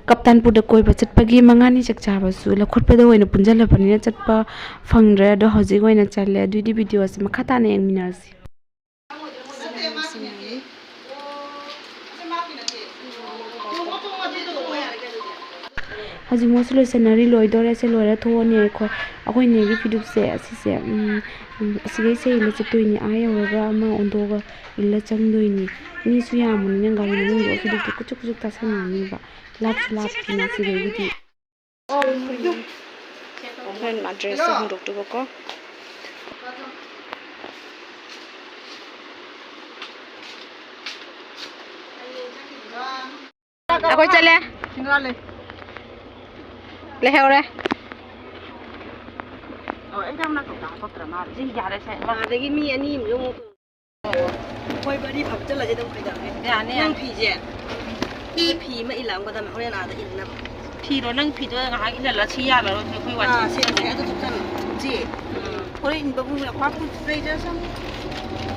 ꯀꯞꯇꯥꯟꯄꯨꯔꯗ ꯀꯣꯏꯕ ꯆꯠꯄꯒꯤ ꯃꯉꯥꯅꯤ ꯆꯥꯛ ꯆꯥꯕꯁꯨ ꯂꯧꯈꯠꯄꯗ ꯑꯣꯏꯅ ꯄꯨꯟꯖꯜꯂꯕꯅꯤꯅ ꯆꯠꯄ ꯐꯪꯗ꯭ꯔꯦ ꯑꯗꯣ ꯍꯧꯖꯤꯛ ꯑꯣꯏꯅ ꯆꯠꯂꯦ ꯑꯗꯨꯏꯗꯤ ꯚꯤꯗꯤꯑꯣꯁꯦ ꯃꯈꯥ ꯇꯥꯅ ꯌꯦꯡꯃꯤꯟꯅꯔꯁꯤ ꯍꯧꯖꯤꯛ ꯃꯣꯏꯁꯨ ꯂꯣꯏꯁꯟꯅꯔꯤ ꯂꯣꯏꯗꯣꯔꯦ ꯁꯤ ꯂꯣꯏꯔ ꯊꯣꯛꯑꯅꯤ ꯑꯩꯈꯣꯏꯅꯦꯒꯤ ꯐꯤꯗꯨꯞꯁꯦ ꯑꯁꯤꯁꯦ ꯑꯁꯤꯗꯩꯁꯦ ꯏꯜꯂ ꯆꯠꯇꯣꯏꯅꯤ ꯑꯥ ꯌꯧꯔꯒ ꯑꯃ ꯑꯣꯟꯊꯣꯛꯑꯒ ꯏꯜꯂ ꯆꯪꯗꯣꯏꯅꯤ ꯃꯤꯁꯨ ꯌꯥꯝꯕꯅꯤꯅ ꯒꯥꯔꯤ ꯃꯅꯨꯡꯗꯣ ꯐꯤꯗꯨꯞꯇꯣ ꯀꯨꯆꯨꯛ ꯀꯨꯆꯨꯛ ꯇꯥꯁꯟꯅꯅꯤꯕ ꯂꯥꯞꯁꯨ ꯂꯥꯞꯄꯤꯅ ꯁꯤꯗꯒꯤꯗꯤ ꯍꯣꯔꯦꯟ ꯑꯦꯗ꯭ꯔꯦꯁꯇ ꯍꯣꯡꯗꯣꯛꯇꯣꯏꯕꯀꯣ ꯑꯩꯈꯣꯏ ꯆꯠꯂꯦ ꯂꯩꯍꯧꯔꯦ ꯑꯗꯒꯤ ꯃꯤ ꯑꯅꯤ ꯑꯃꯁꯨ ꯑꯃꯨꯛ ꯑꯩꯈꯣꯏ ꯃꯔꯤ ꯐꯝ ꯆꯠꯂꯁꯦ ꯑꯗꯨꯝ ꯀꯩꯗꯧꯔꯦ ꯌꯥꯅꯤ ꯅꯪ ꯐꯤꯁꯦ ꯐꯤ ꯑꯃ ꯏꯜꯂꯝꯒꯗꯕꯅꯦ ꯍꯣꯔꯦꯟ ꯑꯥꯗ ꯏꯟꯅꯕ ꯐꯤꯔꯣ ꯅꯪ ꯐꯤꯗꯣ ꯉꯥꯏꯍꯥꯛ ꯏꯜꯍꯜꯂ ꯁꯤ ꯌꯥꯜꯂꯔꯣꯏ ꯑꯩꯈꯣꯏ ꯋꯥꯠꯁꯤ ꯁꯦ ꯑꯗꯨ ꯊꯨꯞꯆꯜꯂꯣ ꯁꯤ ꯍꯣꯔꯦꯟ 인ꯕꯕꯨ ꯈ꯭ꯋꯥ ꯂꯩꯖꯁ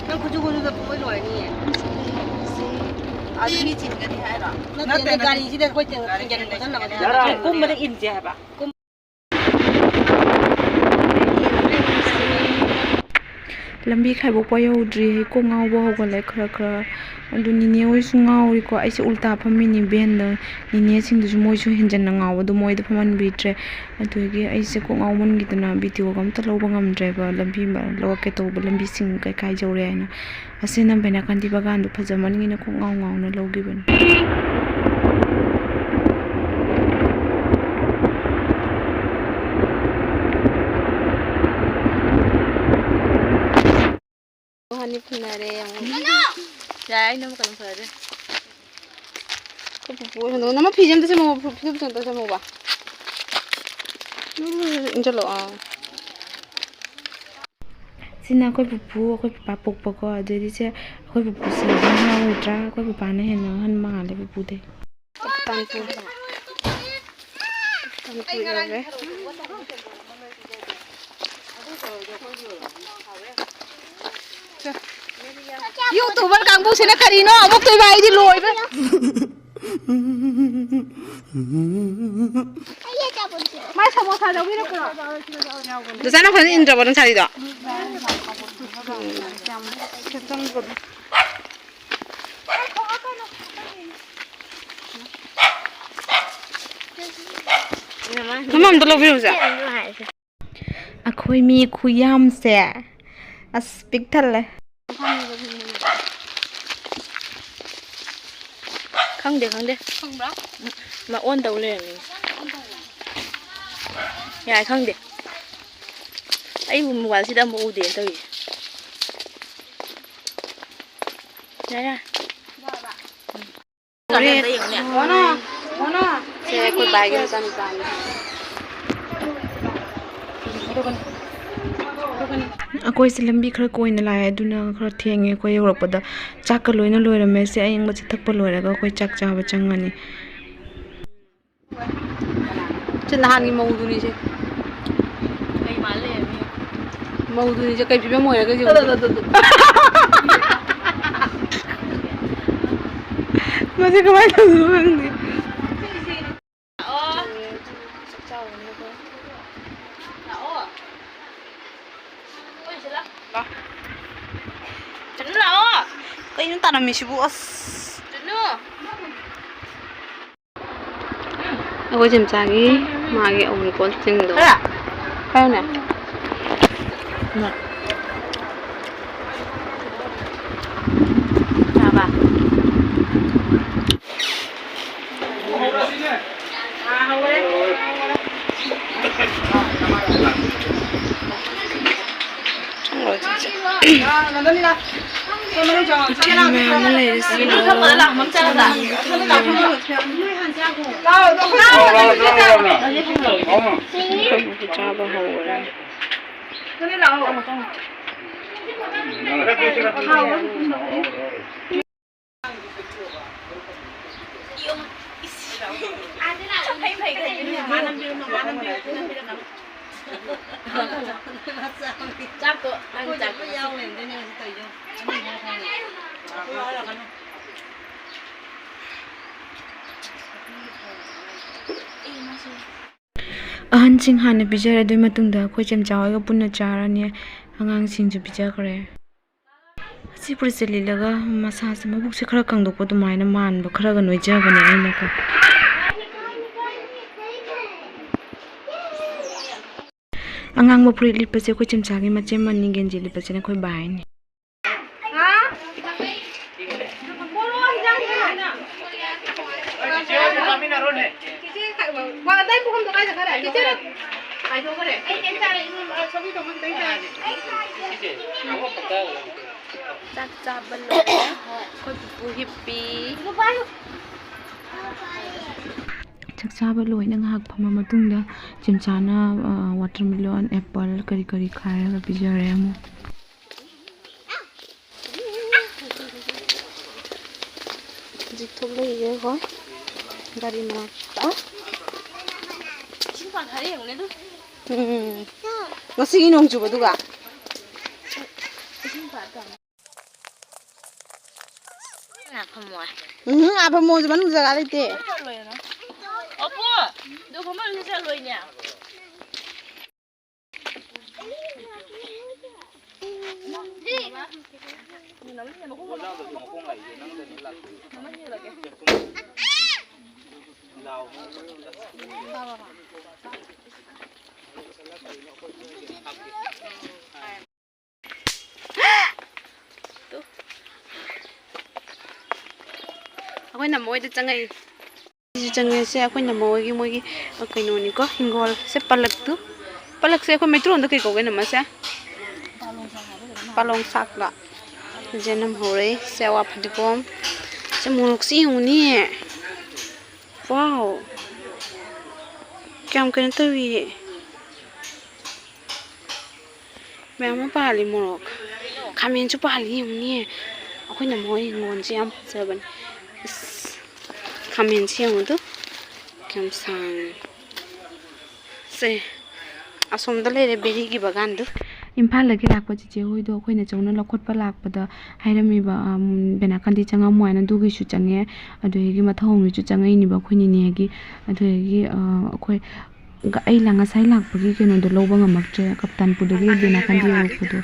ꯅꯪ ꯈꯨꯖꯨ ꯈꯨꯖꯨꯗ ꯄꯨꯡꯂꯣꯏ ꯂꯣꯏꯔꯅꯤꯌꯦ ꯑꯗꯨꯒꯤ ꯆꯤꯟꯒꯅꯤ ꯍꯥꯏꯔꯣ ꯅꯠꯇꯦ ꯒꯥꯔꯤꯁꯤꯗ ꯑꯩꯈꯣꯏ ꯊꯤꯡꯖꯤꯟꯅꯕꯗꯤ ꯀꯨꯝꯕꯗ ꯏꯟꯁꯦ ꯍꯥꯏꯕ ꯂꯝꯕꯤ ꯈꯥꯏꯕꯣꯛꯄ ꯌꯧꯗ꯭ꯔꯤ ꯀꯣꯛ ꯉꯥꯎꯕ ꯍꯧꯒꯠꯂꯦ ꯈꯔ ꯈꯔ ꯑꯗꯨ ꯅꯤꯅꯦ ꯍꯣꯏꯁꯨ ꯉꯥꯎꯔꯤꯀꯣ ꯑꯩꯁꯦ ꯎꯜꯇꯥ ꯐꯝꯃꯤꯅꯤ ꯚꯦꯟꯗ ꯅꯤꯅꯦꯁꯤꯡꯗꯨꯁꯨ ꯃꯣꯏꯁꯨ ꯍꯦꯟꯖꯟꯅ ꯉꯥꯎꯕꯗꯣ ꯃꯣꯏꯗ ꯐꯝꯍꯟꯕꯤꯗ꯭ꯔꯦ ꯑꯗꯨꯗꯒꯤ ꯑꯩꯁꯦ ꯀꯣꯛ ꯉꯥꯎꯃꯟꯈꯤꯗꯅ ꯚꯤꯗꯤꯑꯣꯒ ꯑꯝꯇ ꯂꯧꯕ ꯉꯝꯗ꯭ꯔꯦꯕ ꯂꯝꯕꯤ ꯂꯧꯔꯛꯀꯦ ꯇꯧꯕ ꯂꯝꯕꯤꯁꯤꯡ ꯀꯩꯀꯥꯏ ꯌꯧꯔꯦ ꯍꯥꯏꯅ ꯑꯁꯤ ꯅꯝꯕꯩ ꯅꯥꯀꯟꯗꯤ ꯕꯒꯥꯟꯗꯣ ꯐꯖꯃꯟꯒꯤꯅ ꯀꯣꯛ ꯉꯥꯎꯅ ꯂꯧꯈꯤꯕꯅꯤ ꯍꯅꯤ ꯐꯨꯅꯔꯦ ꯌꯥꯏ ꯑꯩꯅ ꯀꯩꯅꯣ ꯐꯔꯦ ꯅꯃ ꯐꯤꯖꯦ ꯑꯝꯇ ꯁꯦꯝꯃꯣꯕ ꯐꯤꯖꯦ ꯑꯝꯇ ꯁꯦꯝꯃꯣꯕ ꯏꯟꯖꯜꯂꯣ ꯁꯤꯅ ꯑꯩꯈꯣꯏ ꯄꯨꯄꯨ ꯑꯩꯈꯣꯏ ꯄꯄꯥ ꯄꯣꯛꯄꯀꯣ ꯑꯗꯨꯗꯤ ꯁꯦ ꯑꯩꯈꯣꯏ ꯄꯨꯄꯨꯁꯦ ꯅꯍꯥ ꯑꯣꯏꯗ꯭ꯔꯥ ꯑꯩꯈꯣꯏ ꯄꯄꯥꯅ ꯍꯦꯟꯅ ꯑꯍꯟ ꯃꯥꯜꯂꯦ ꯄꯨꯄꯨꯗꯩ ꯌꯨꯇꯨꯕꯔ ꯀꯥꯡꯕꯨꯁꯤꯅ ꯀꯔꯤꯅꯣ ꯑꯃꯨꯛꯇꯣꯏꯕ ꯑꯩꯗꯤ ꯂꯣꯏꯕ ꯃꯥꯏ ꯁꯃꯣꯁꯥ ꯂꯧꯕꯤꯔꯛꯄ꯭ꯔꯣ ꯗꯨꯁꯥꯅ ꯐꯖꯅ ꯏꯟꯗ꯭ꯔꯕꯣ ꯅꯪ ꯁꯥꯔꯤꯗꯣ ꯃꯃꯥ ꯑꯝꯇ ꯂꯧꯕꯤꯔꯨꯁꯦ ꯑꯩꯈꯣꯏ ꯃꯤ ꯈꯨꯌꯥꯝꯁꯦ ꯑꯁ ꯄꯤꯛ ꯊꯜꯂꯦ ꯈꯪꯗꯦ ꯈꯪꯕ꯭ꯔꯥ ꯃꯥ ꯑꯣꯟ ꯇꯧ ꯂꯩꯔꯝꯃꯤ ꯌꯥꯏ ꯈꯪꯗꯦ ꯑꯩꯕꯨ ꯃꯣꯕꯥꯏꯜꯁꯤꯗ ꯑꯃꯨꯛ ꯎꯗꯦꯅ ꯇꯧꯔꯤꯁꯦ ꯌꯥꯔꯦ ꯁꯦ ꯑꯩꯈꯣꯏ ꯕꯥꯏꯒꯤ ꯃꯆꯥꯅꯨꯄꯥꯅꯤ ꯑꯩꯈꯣꯏꯁꯦ ꯂꯝꯕꯤ ꯈꯔ ꯀꯣꯏꯅ ꯂꯥꯛꯑꯦ ꯑꯗꯨꯅ ꯈꯔ ꯊꯦꯡꯉꯦ ꯑꯩꯈꯣꯏ ꯌꯧꯔꯛꯄꯗ ꯆꯥꯛꯀ ꯂꯣꯏꯅ ꯂꯣꯏꯔꯝꯃꯦ ꯁꯦ ꯑꯌꯤꯡꯕꯁꯦ ꯊꯛꯄ ꯂꯣꯏꯔꯒ ꯑꯩꯈꯣꯏ ꯆꯥꯛ ꯆꯥꯕ ꯆꯪꯉꯅꯤ ꯁꯤ ꯅꯍꯥꯟꯒꯤ ꯃꯧꯗꯨꯅꯤꯁꯦ ꯀꯩ ꯃꯥꯜꯂꯦ ꯃꯧꯗꯨꯅꯤꯁꯦ ꯀꯩ ꯐꯤꯕꯝ ꯑꯣꯏꯔꯒ ꯃꯁꯤ ꯀꯃꯥꯏꯅ ꯇꯧꯗꯣꯏꯅꯣ ꯈꯪꯗꯦ ꯀꯩꯅꯣ ꯇꯥꯔꯝꯃꯤꯁꯤꯕꯨ ꯑꯁ ꯑꯩꯈꯣꯏ ꯆꯝꯆꯥꯒꯤ ꯃꯥꯒꯤ ꯑꯋꯨꯟꯄꯣꯠꯁꯤꯡꯗꯣ ꯍꯥꯏꯌꯨꯅꯦ ꯆꯥꯕ ꯆꯥꯕ ꯍꯧꯔꯦ ꯆꯥꯛꯇꯣ ꯑꯍꯟꯁꯤꯡ ꯍꯥꯟꯅ ꯄꯤꯖꯔꯦ ꯑꯗꯨꯒꯤ ꯃꯇꯨꯡꯗ ꯑꯩꯈꯣꯏ ꯆꯦꯝꯆꯥꯍꯣꯏꯒ ꯄꯨꯟꯅ ꯆꯥꯔꯅꯤ ꯑꯉꯥꯡꯁꯤꯡꯁꯨ ꯄꯤꯖꯈ꯭ꯔꯦ ꯑꯁꯤ ꯐꯨꯔꯤꯠꯁꯦ ꯂꯤꯠꯂꯒ ꯃꯁꯥꯁꯦ ꯃꯕꯨꯛꯁꯦ ꯈꯔ ꯀꯪꯗꯣꯛꯄ ꯑꯗꯨꯃꯥꯏꯅ ꯃꯥꯟꯕ ꯈꯔꯒ ꯅꯣꯏꯖꯕꯅꯦ ꯑꯩꯅꯀꯣ ꯑꯉꯥꯡꯕ ꯐꯨꯔꯤꯠ ꯂꯤꯠꯄꯁꯦ ꯑꯩꯈꯣꯏ ꯆꯦꯝꯆꯥꯒꯤ ꯃꯆꯦ ꯃꯅꯤ ꯒꯦꯟꯖꯤ ꯂꯤꯠꯄꯁꯤꯅ ꯑꯩꯈꯣꯏ ꯕꯥꯏꯅꯤ ꯆꯥꯛ ꯆꯥꯕ ꯂꯣꯏꯔꯦ ꯑꯩꯈꯣꯏ ꯄꯨꯄꯨ ꯍꯤꯞꯄꯤ ꯆꯥꯛ ꯆꯥꯕ ꯂꯣꯏꯅ ꯉꯥꯏꯍꯥꯛ ꯐꯝꯃ ꯃꯇꯨꯡꯗ ꯆꯦꯝꯆꯥꯅ ꯋꯥꯇꯔꯃꯦꯂꯣꯟ ꯑꯦꯄꯜ ꯀꯔꯤ ꯀꯔꯤ ꯈꯥꯏꯔꯒ ꯄꯤꯖꯔꯦ ꯑꯃꯨꯛ ꯍꯧꯖꯤꯛ ꯊꯣꯛꯂꯛꯏꯌꯦ ꯍꯣꯏ ꯒꯥꯔꯤ ꯃꯅꯥꯛꯇ ꯉꯁꯤꯒꯤ ꯅꯣꯡ ꯆꯨꯕꯗꯨꯒ ꯐꯝꯃꯣꯁꯨ ꯃꯅꯨꯡ ꯖꯒꯥ ꯂꯩꯇꯦ ꯑꯩꯈꯣꯏꯅ ꯃꯣꯏꯗ ꯆꯪꯉꯛꯏ ꯆꯪꯉꯛꯏꯁꯦ ꯑꯩꯈꯣꯏꯅ ꯃꯣꯏꯒꯤ ꯀꯩꯅꯣꯅꯤꯀꯣ ꯍꯤꯡꯒꯣꯜꯁꯦ ꯄꯜꯂꯛꯁꯦ ꯑꯩꯈꯣꯏ ꯃꯩꯇꯩꯂꯣꯟꯗ ꯀꯩ ꯀꯧꯒꯦ ꯅꯃꯁꯦ ꯄꯥꯂꯣꯡ ꯁꯥꯛꯂ ꯖꯦꯅꯝ ꯍꯧꯔꯛꯏ ꯁꯦ ꯑꯋꯥ ꯐꯗꯤꯒꯣꯝ ꯁꯦ ꯃꯣꯔꯣꯛꯁꯤ ꯌꯦꯡꯉꯨꯅꯤ ꯋꯥꯎ ꯀꯌꯥꯝ ꯀꯩꯅꯣ ꯇꯧꯏ ꯃꯌꯥꯝ ꯑꯃ ꯄꯥꯜꯂꯤ ꯃꯣꯔꯣꯛ ꯈꯥꯃꯦꯟꯁꯨ ꯄꯥꯜꯂꯤ ꯌꯦꯡꯉꯨꯅꯤ ꯑꯩꯈꯣꯏꯅ ꯃꯣꯏ ꯍꯤꯡꯒꯣꯜꯁꯦ ꯌꯥꯝ ꯐꯖꯕꯅꯤ ꯈꯥꯃꯦꯟꯁꯤ ꯌꯦꯡꯉꯨꯗꯨ ꯀꯌꯥꯝ ꯁꯥꯡꯉꯤ ꯁꯦ ꯑꯁꯣꯝꯗ ꯂꯩꯔꯦ ꯕꯦꯔꯤꯒꯤ ꯕꯒꯥꯟꯗꯨ ꯏꯝꯐꯥꯜꯗꯒꯤ ꯂꯥꯛꯄ ꯆꯤꯆꯦ ꯍꯣꯏꯗꯣ ꯑꯩꯈꯣꯏꯅ ꯆꯧꯅ ꯂꯧꯈꯠꯄ ꯂꯥꯛꯄꯗ ꯍꯥꯏꯔꯝꯃꯤꯕ ꯕꯦꯅꯥꯀꯥꯟꯗꯤ ꯆꯪꯉꯝꯃꯣ ꯍꯥꯏꯅ ꯑꯗꯨꯒꯤꯁꯨ ꯆꯪꯉꯦ ꯑꯗꯨꯗꯒꯤ ꯃꯊꯧꯍꯣꯡꯒꯤꯁꯨ ꯆꯪꯉꯛꯏꯅꯦꯕ ꯑꯩꯈꯣꯏ ꯅꯤꯅꯦꯒꯤ ꯑꯗꯨꯗꯒꯤ ꯑꯩꯈꯣꯏ ꯑꯩ ꯉꯁꯥꯏ ꯂꯥꯛꯄꯒꯤ ꯀꯩꯅꯣꯗꯣ ꯂꯧꯕ ꯉꯝꯃꯛꯇ꯭ꯔꯦ ꯀꯞꯇꯥꯟꯄꯨꯔꯗꯒꯤ ꯕꯦꯅꯥꯀꯥꯟꯗꯤ ꯌꯧꯔꯛꯄꯗꯣ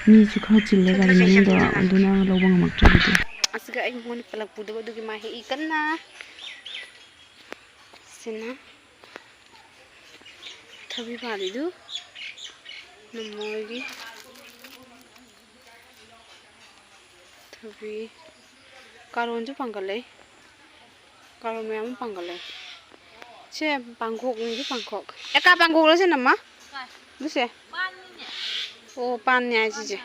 ꯃꯤꯁꯨ ꯈꯔ ꯆꯤꯜꯂꯦ ꯒꯥꯔꯤ ꯃꯅꯨꯡꯗ ꯑꯗꯨꯅ ꯂꯧꯕ ꯉꯝꯃꯛꯇ꯭ꯔꯦ ꯑꯗꯨꯗꯤ ꯑꯁꯤꯒ ꯑꯩ ꯃꯉꯣꯟꯗ ꯄꯜꯂꯛꯄꯨꯗꯕ ꯑꯗꯨꯒꯤ ꯃꯥ ꯍꯦꯛꯏ ꯀꯟꯅ ꯁꯤꯅ ꯊꯕꯤ ꯄꯥꯜꯂꯤꯗꯨ ꯅꯃꯣꯏꯒꯤ ꯊꯕꯤ ꯀꯥꯔꯣꯟꯁꯨ ꯄꯥꯡꯒꯠꯂꯛꯏ ꯀꯥꯔꯣꯟ ꯃꯌꯥꯝ ꯑꯃ ꯄꯥꯡꯒꯠꯂꯛꯏ ꯁꯦ ꯄꯥꯡꯈꯣꯛꯅꯤꯁꯨ ꯄꯥꯡꯈꯣꯛ ꯑꯦꯀꯥ ꯄꯥꯡꯈꯣꯛꯂꯁꯦ ꯅꯝꯃ ꯑꯗꯨꯁꯦ ꯑꯣ ꯄꯥꯟꯅꯤ ꯍꯥꯏꯁꯤꯁꯦ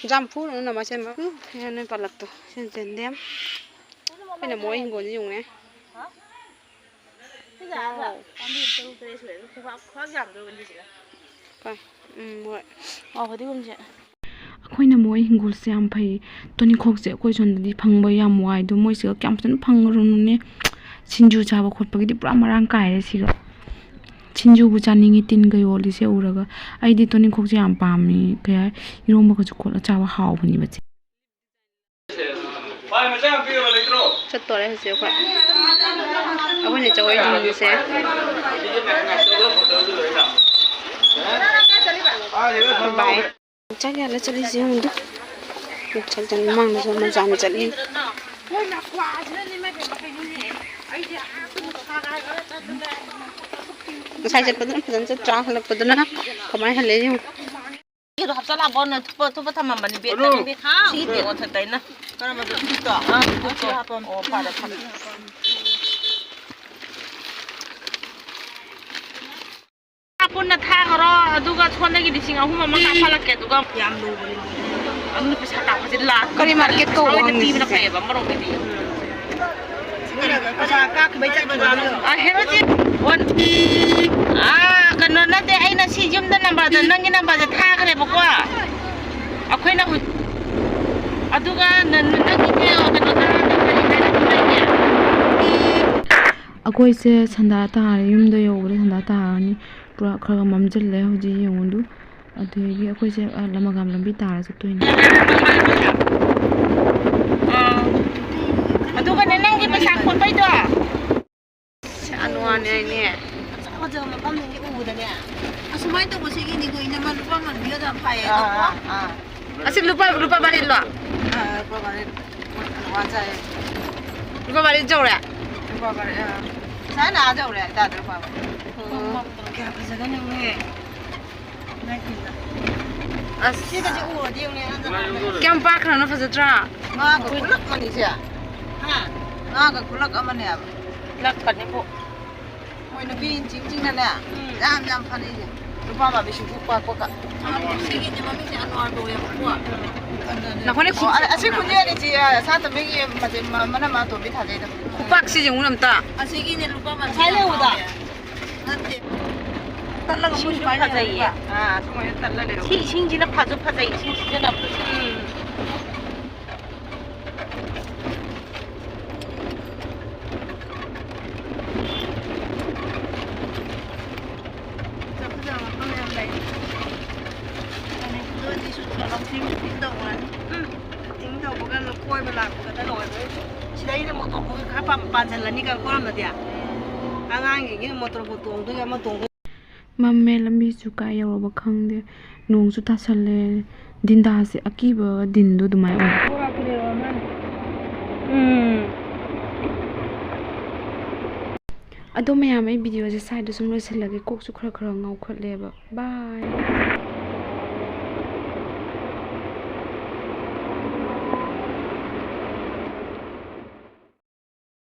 ꯖꯥꯝꯐꯨꯔꯅ ꯅꯝꯃ ꯁꯦꯝꯕ ꯅꯣꯏ ꯄꯥꯜꯂꯛꯇꯣ ꯁꯤ ꯖꯦꯟꯗꯦꯝ ꯑꯩꯈꯣꯏꯅ ꯃꯣꯏ ꯍꯤꯡꯒꯣꯜꯁꯦ ꯌꯦꯡꯉꯨꯅꯦ ꯍꯣꯏ ꯑꯩꯈꯣꯏꯅ ꯃꯣꯏ ꯍꯤꯡꯒꯣꯜꯁꯦ ꯌꯥꯝ ꯐꯩ ꯇꯣꯅꯤꯈꯣꯛꯁꯦ ꯑꯩꯈꯣꯏ ꯁꯣꯝꯗꯗꯤ ꯐꯪꯕ ꯌꯥꯝ ꯋꯥꯏ ꯑꯗꯣ ꯃꯣꯏꯁꯤꯒ ꯀꯌꯥꯝ ꯐꯖꯅ ꯐꯪꯉꯨꯔꯅꯣꯅꯦ ꯁꯤꯡꯖꯨ ꯆꯥꯕ ꯈꯣꯠꯄꯒꯤꯗꯤ ꯄꯨꯔꯥ ꯃꯔꯥꯡ ꯀꯥꯏꯔꯦ ꯁꯤꯒ ꯁꯤꯡꯖꯨꯕꯨ ꯆꯥꯅꯤꯡꯉꯤ ꯇꯤꯟꯒ ꯌꯣꯜꯂꯤꯁꯦ ꯎꯔꯒ ꯑꯩꯗꯤ ꯇꯣꯅꯤꯈꯣꯛꯁꯦ ꯌꯥꯝ ꯄꯥꯝꯃꯤ ꯀꯌꯥ ꯏꯔꯣꯝꯕꯒꯁꯨ ꯈꯣꯠꯂ ꯆꯥꯕ ꯍꯥꯎꯕꯅꯦꯕ ꯆꯠꯇꯣꯔꯦ ꯍꯧꯖꯤꯛ ꯑꯩꯈꯣꯏꯅ ꯆꯧꯔꯤꯁꯦ ꯕꯥꯏ ꯆꯥꯛ ꯌꯥꯜꯂ ꯆꯠꯂꯤꯁꯦ ꯌꯦꯡꯉꯨꯗꯨ ꯆꯥꯛ ꯃꯃꯥꯡꯗꯁꯨ ꯃꯆꯥꯅ ꯆꯠꯂꯤ ꯉꯁꯥꯏ ꯆꯠꯄꯗꯨꯅ ꯐꯖꯅ ꯆꯠꯇ꯭ꯔꯥ ꯍꯜꯂꯛꯄꯗꯨꯅ ꯀꯃꯥꯏꯅ ꯍꯜꯂꯦ ꯌꯦꯡꯉꯨ 이거 합산하고 투버 타만만이 베트남 시대 어떻다 있나? 그러면 또 한번 받아 받아. 아뿐나 타거라 누가 손내기 리싱 아ሁ만 갚아라게 누가 양 놓으니. 아무리 비싸 나가질라. 거리 마켓 거 왕이 비비나 가야 봐. 뭐라고니. 아 헤로지 원. 아 그너한테 아이나 시좀더 넘버도 너기 넘버도 타 그래 보고. 아코이나 아두가 너기게요 그너다 ꯑꯩꯈꯣꯏꯁꯦ ꯁꯟꯗꯥ ꯇꯥꯔꯦ ꯌꯨꯝꯗ ꯌꯧꯕꯗ ꯁꯟꯗꯥ ꯇꯥꯔꯅꯤ ꯄꯨꯔꯥ ꯈꯔ ꯃꯝꯁꯤꯜꯂꯦ ꯍꯧꯖꯤꯛ ꯌꯦꯡꯉꯨꯗꯨ ꯑꯗꯨꯗꯒꯤ ꯑꯩꯈꯣꯏꯁꯦ ꯂꯃꯒꯥꯝ ꯂꯝꯕꯤ ꯇꯥꯔ ꯆꯠꯇꯣꯏꯅꯦ ꯑꯗꯨꯒꯅꯦ ꯅꯪꯒꯤ ꯄꯩꯁꯥ ꯈꯣꯠꯄꯩꯗꯣ lupa balik lo. lupa balik wajar Lupa balik jauh ya. lupa balik saya nak jauh ya tak lupa balik kayak apa saja yang ni Asyik aja uang dia ni Kya pa khana na fazatra. Nga ka kulak man siya. Ha? Nga ka kulak man niya. Lak kan ni po. Moy na bin ching ching na niya. Jam jam pan niya. Lupa ba bisu lupa ko ka. Sige ni mami si Anwar do ya ko. Nakone Oh, asyik kunya ni siya sa tabi ki mana ma to bi tha jai da. kupak si jeng unam ta. Asyik ni lupa man. Sai le uda. Nanti. Talaga mo siya pa niya. Ah, sumoy talaga le. 신지는 파져 파져 신지는 앞으로. Sidaí mo to ko ka pa la ni ka ko na dia. Angang gi mo to ko tong du ga mo tong Mamme lambi chu ka yawba khangde. Nong chu tasale. Dinda se akiba dindu dumai oi. Ado mayam ai video je side sum lo silage kok chu khara khara ngau khatleba. Bye.